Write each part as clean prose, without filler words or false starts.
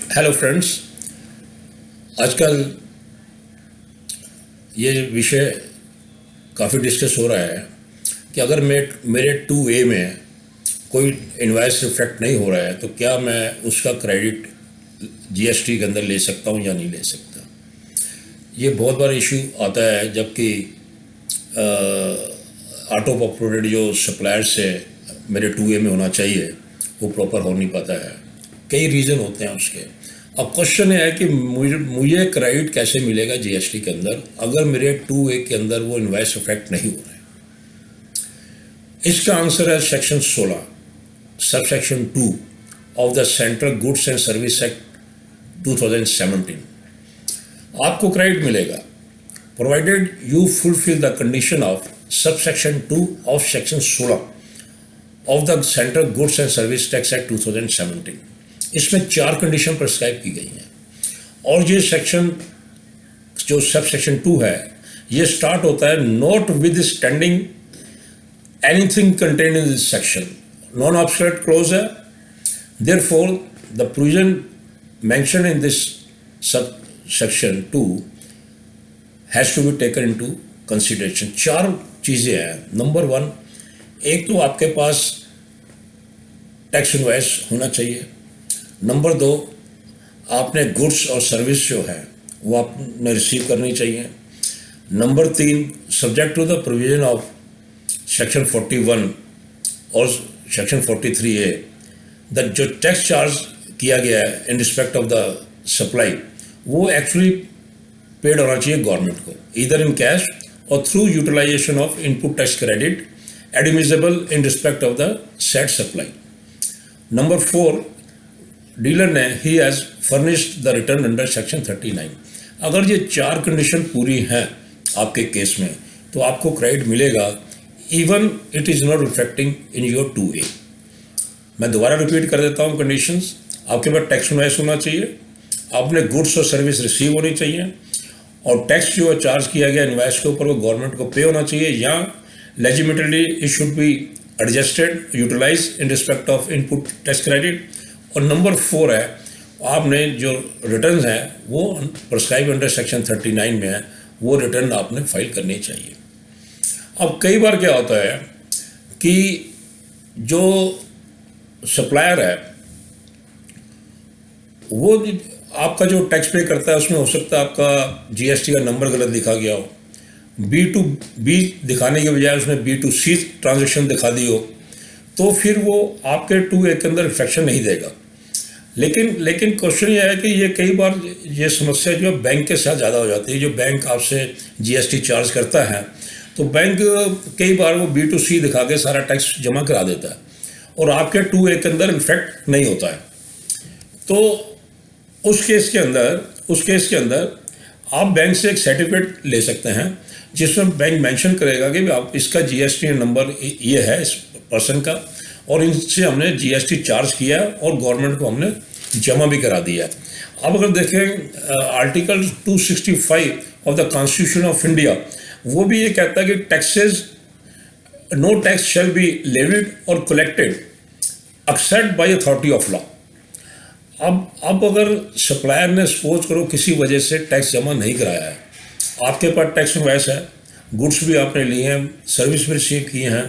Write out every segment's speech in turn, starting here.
Hello friends. आजकल ये विषय काफ़ी डिस्कस हो रहा है कि अगर मेरे 2A में कोई इनवॉइस रिफ्लेक्ट नहीं हो रहा है तो क्या मैं उसका क्रेडिट जीएसटी के अंदर ले सकता हूँ या नहीं ले सकता। ये बहुत बार इशू आता है जबकि ऑटो पॉपुलेटेड जो सप्लायर्स है मेरे 2A में होना चाहिए वो प्रॉपर हो नहीं पाता है। कई रीज़न होते हैं उसके। अब क्वेश्चन है कि मुझे क्रेडिट कैसे मिलेगा जीएसटी के अंदर अगर मेरे 2A के अंदर वो इनवॉइस इफेक्ट नहीं हो रहा है। इसका आंसर है section 16 subsection 2 of the central goods and service act 2017। आपको क्रेडिट मिलेगा provided you fulfil the condition of subsection 2 of section 16 of the central goods and service tax act 2017। इसमें 4 कंडीशन प्रिस्क्राइब की गई हैं और ये सेक्शन जो सब सेक्शन 2 है ये स्टार्ट होता है notwithstanding anything contained in this section. Non obstante clause है। Therefore the provision mention in this sub section 2 has to be taken into consideration. 4 चीज़ें हैं। नंबर 1, एक तो आपके पास टैक्स इनवॉइस होना चाहिए। नंबर 2, आपने गुड्स और सर्विस जो है वो आपने रिसीव करनी चाहिए। Number 3, subject to the provision of section 41 और सेक्शन 43A द जो टैक्स चार्ज किया गया है in respect of the supply वो एक्चुअली पेड होना चाहिए गवर्नमेंट को ईदर इन कैश और through utilization of input tax credit admissible in respect of the said supply. Number 4, dealer ने ही has furnished the return under section 39। अगर ये 4 condition पूरी हैं आपके केस में तो आपको क्रेडिट मिलेगा even it is not reflecting in your 2A। मैं दोबारा रिपीट कर देता हूँ कंडीशंस। आपके पास टैक्स इनवॉइस होना चाहिए, आपने गुड्स और सर्विस रिसीव होनी चाहिए और टैक्स जो चार्ज किया गया इनवॉइस के ऊपर वो गवर्नमेंट को पे होना चाहिए या legitimately it should be adjusted utilise in respect of input tax credit. और नंबर 4 है आपने जो रिटर्न्स हैं वो प्रिस्क्राइब अंडर सेक्शन 39 में है वो रिटर्न आपने फाइल करनी चाहिए। अब कई बार क्या होता है कि जो सप्लायर है वो आपका जो टैक्स पे करता है उसमें हो सकता है आपका जीएसटी का नंबर गलत लिखा गया हो, B2B दिखाने के बजाय उसने B2C ट्रांजेक्शन दिखा दी हो तो फिर वो आपके 2A के अंदर रिफ्लेक्शन नहीं देगा। लेकिन क्वेश्चन ये है कि ये कई बार ये समस्या जो है बैंक के साथ ज़्यादा हो जाती है। जो बैंक आपसे जीएसटी चार्ज करता है तो बैंक कई बार वो B2C दिखा के सारा टैक्स जमा करा देता है और आपके 2A के अंदर इफेक्ट नहीं होता है। तो उस केस के अंदर आप बैंक से एक सर्टिफिकेट ले सकते हैं जिसमें बैंक मेंशन करेगा कि आप इसका जीएसटी नंबर ये है इस पर्सन का और इनसे हमने जीएसटी चार्ज किया और गवर्नमेंट को हमने जमा भी करा दिया। अब अगर देखें article 265 of the constitution of India वो भी ये कहता है कि taxes no tax shall be levied और collected except by authority of law. अब अगर सप्लायर ने सपोज करो किसी वजह से टैक्स जमा नहीं कराया है, आपके पास टैक्स इनवॉइस है, गुड्स भी आपने लिए हैं, सर्विस भी रिसीव किए हैं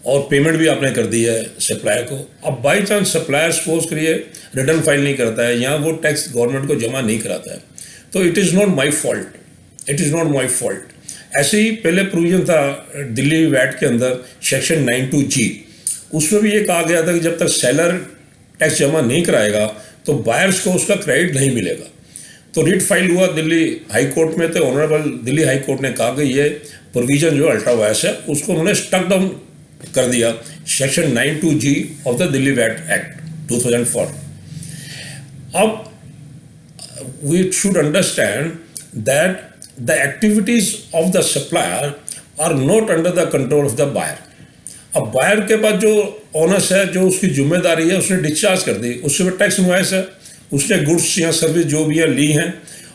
और पेमेंट भी आपने कर दी है सप्लायर को। अब बाई चांस सप्लायर सपोज करिए रिटर्न फाइल नहीं करता है या वो टैक्स गवर्नमेंट को जमा नहीं कराता है तो it is not my fault. ऐसे ही पहले प्रोविजन था दिल्ली वैट के अंदर सेक्शन 92G, उसमें भी ये कहा गया था कि जब तक सेलर टैक्स जमा नहीं कराएगा तो बायर्स को उसका क्रेडिट नहीं मिलेगा। तो रिट फाइल हुआ दिल्ली हाई कोर्ट में, तो ऑनरेबल दिल्ली हाई कोर्ट ने कहा कि ये प्रोविजन जो अल्ट्रा वायरस है उसको उन्होंने स्टक डाउन कर दिया section 92G of the Delhi VAT act 2004। अब we should understand that the activities of the supplier are not under the control of the buyer. अब बायर के पास जो ऑनर्स है, जो उसकी जिम्मेदारी है, उसने डिस्चार्ज कर दी, उससे भी टैक्स इनवॉइस है, उसने गुड्स या सर्विस जो भी है ली हैं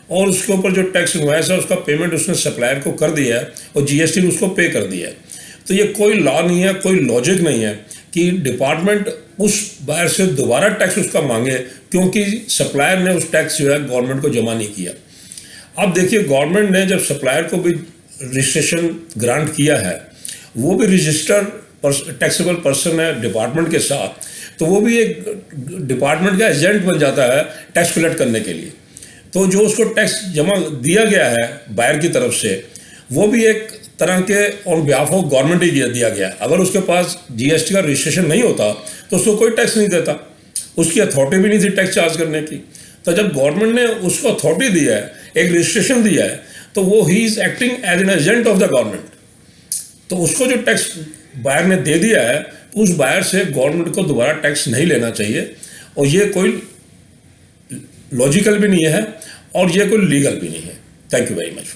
और उसके ऊपर जो टैक्स इनवॉइस है उसका पेमेंट उसने सप्लायर को कर दिया है और जीएसटी भी उसको पे कर दिया है। तो ये कोई लॉ नहीं है, कोई लॉजिक नहीं है कि डिपार्टमेंट उस बायर से दोबारा टैक्स उसका मांगे, क्योंकि सप्लायर ने उस टैक्स जो है गवर्नमेंट को जमा नहीं किया। अब देखिए, गवर्नमेंट ने जब सप्लायर को भी रजिस्ट्रेशन ग्रांट किया है, वो भी रजिस्टर्ड टैक्सेबल पर्सन है डिपार्टमेंट के साथ, तो वो भी एक डिपार्टमेंट का एजेंट बन जाता है टैक्स कलेक्ट करने के लिए। तो जो उसको टैक्स जमा दिया गया है बायर की तरफ से, वो भी एक तरह के ऑन बिहाफ ऑफ गवर्नमेंट ही दिया गया। अगर उसके पास जीएसटी का रजिस्ट्रेशन नहीं होता तो उसको कोई टैक्स नहीं देता, उसकी अथॉरिटी भी नहीं थी टैक्स चार्ज करने की। तो जब गवर्नमेंट ने उसको अथॉरिटी दिया है, एक रजिस्ट्रेशन दिया है, तो वो ही is acting as an agent of the government. तो उसको जो टैक्स बायर ने दे दिया है, उस बायर से गवर्नमेंट को दोबारा टैक्स नहीं लेना चाहिए, और ये कोई लॉजिकल भी नहीं है और ये कोई लीगल भी नहीं है। Thank you very much.